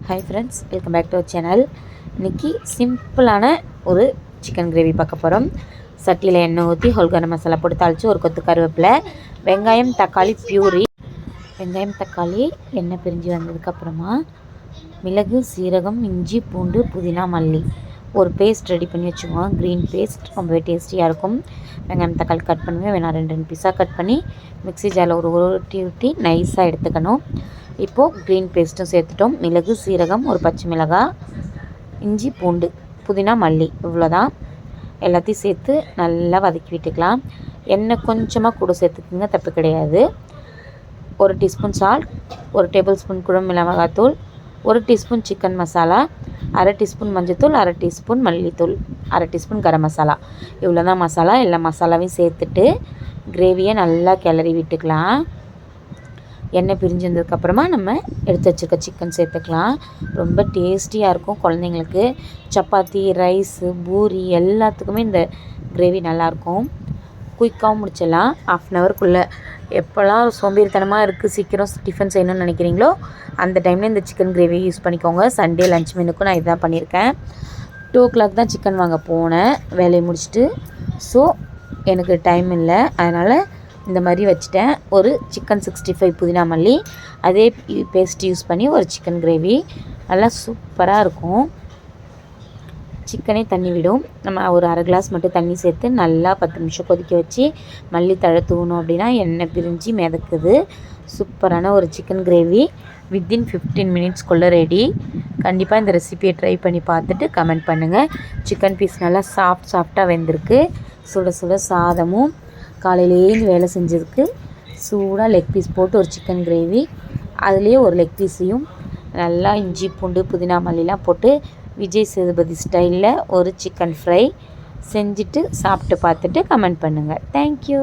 Hi friends, welcome back to our channel. இன்றைக்கி சிம்பிளான ஒரு சிக்கன் கிரேவி பார்க்க போகிறோம். சட்டியில் எண்ணெய் ஊற்றி ஹோல் கரம் மசாலா போட்டு தாளித்து ஒரு கொத்து கருவேப்பிலை, வெங்காயம் தக்காளி பியூரி, வெங்காயம் தக்காளி எண்ணெய் பிரிஞ்சு வந்ததுக்கப்புறமா மிளகு சீரகம் இஞ்சி பூண்டு புதினா மல்லி ஒரு பேஸ்ட் ரெடி பண்ணி வச்சுக்குவோம். க்ரீன் பேஸ்ட் ரொம்பவே டேஸ்டியாக இருக்கும். வெங்காயம் தக்காளி கட் பண்ணுவேன், வேணா ரெண்டு பீஸாக கட் பண்ணி மிக்ஸி ஜாரில் ஒரு ஊற்றி நைஸாக எடுத்துக்கணும். இப்போது க்ரீன் பேஸ்ட்டும் சேர்த்துட்டோம். மிளகு சீரகம் ஒரு பச்சை மிளகாய், இஞ்சி பூண்டு புதினா மல்லி இவ்வளோதான். எல்லாத்தையும் சேர்த்து நல்லா வதக்கி விட்டுக்கலாம். எண்ணெய் கொஞ்சமாக கூட சேர்த்துக்குங்க, தப்பு கிடையாது. ஒரு டீஸ்பூன் சால்ட், ஒரு டேபிள் ஸ்பூன் குழம்பு மிளகாத்தூள், ஒரு டீஸ்பூன் சிக்கன் மசாலா, அரை டீஸ்பூன் மஞ்சத்தூள், அரை டீஸ்பூன் மல்லித்தூள், அரை டீஸ்பூன் கரம் மசாலா. இவ்வளோ தான் மசாலா. எல்லா மசாலாவையும் சேர்த்துட்டு கிரேவியை நல்லா கிளறி விட்டுக்கலாம். எண்ணெய் பிரிஞ்சதுக்கப்புறமா நம்ம எடுத்து வச்சுருக்க சிக்கன் சேர்த்துக்கலாம். ரொம்ப டேஸ்டியாக இருக்கும். குழந்தைங்களுக்கு சப்பாத்தி, ரைஸு, பூரி எல்லாத்துக்குமே இந்த கிரேவி நல்லாயிருக்கும். குயிக்காகவும் முடிச்சிடலாம். 1/2 ஹவருக்குள்ளே. எப்போல்லாம் சோம்பேறித்தனமாக இருக்குது, சீக்கிரம் டிஃபன் செய்யணும்னு நினைக்கிறீங்களோ அந்த டைமில் இந்த சிக்கன் கிரேவி யூஸ் பண்ணிக்கோங்க. சண்டே லன்ச் மெனுக்கும் நான் இதுதான் பண்ணியிருக்கேன். 2 o'clock தான் சிக்கன் வாங்க போனேன் வேலையை முடிச்சுட்டு. ஸோ எனக்கு டைம் இல்லை, அதனால் இந்த மாதிரி வச்சுட்டேன். ஒரு சிக்கன் 65 புதினா மல்லி, அதே பேஸ்ட் யூஸ் பண்ணி ஒரு சிக்கன் கிரேவி நல்லா சூப்பராக இருக்கும். சிக்கனே தண்ணி விடும். நம்ம ஒரு அரை கிளாஸ் மட்டும் தண்ணி சேர்த்து நல்லா 10 நிமிஷம் கொதிக்க வச்சு மல்லித்தழை தூணும். அப்படின்னா எண்ணெய் பிரிஞ்சு மிதக்குது. சூப்பரான ஒரு சிக்கன் கிரேவி வித்தின் 15 மினிட்ஸ்க்குள்ளே ரெடி. கண்டிப்பாக இந்த ரெசிபியை ட்ரை பண்ணி பார்த்துட்டு கமெண்ட் பண்ணுங்கள். சிக்கன் பீஸ் நல்லா சாஃப்டாக வெந்திருக்கு. சுட சுட சாதமும், காலையிலேருந்து வேலை செஞ்சதுக்கு சூடாக லெக் பீஸ் போட்டு ஒரு சிக்கன் கிரேவி, அதுலேயே ஒரு லெக் பீஸையும் நல்லா இஞ்சி பூண்டு புதினா மல்லிலாம் போட்டு விஜய் சேதுபதி ஸ்டைலில் ஒரு சிக்கன் ஃப்ரை செஞ்சுட்டு சாப்பிட்டு பார்த்துட்டு கமெண்ட் பண்ணுங்கள். தேங்க்யூ.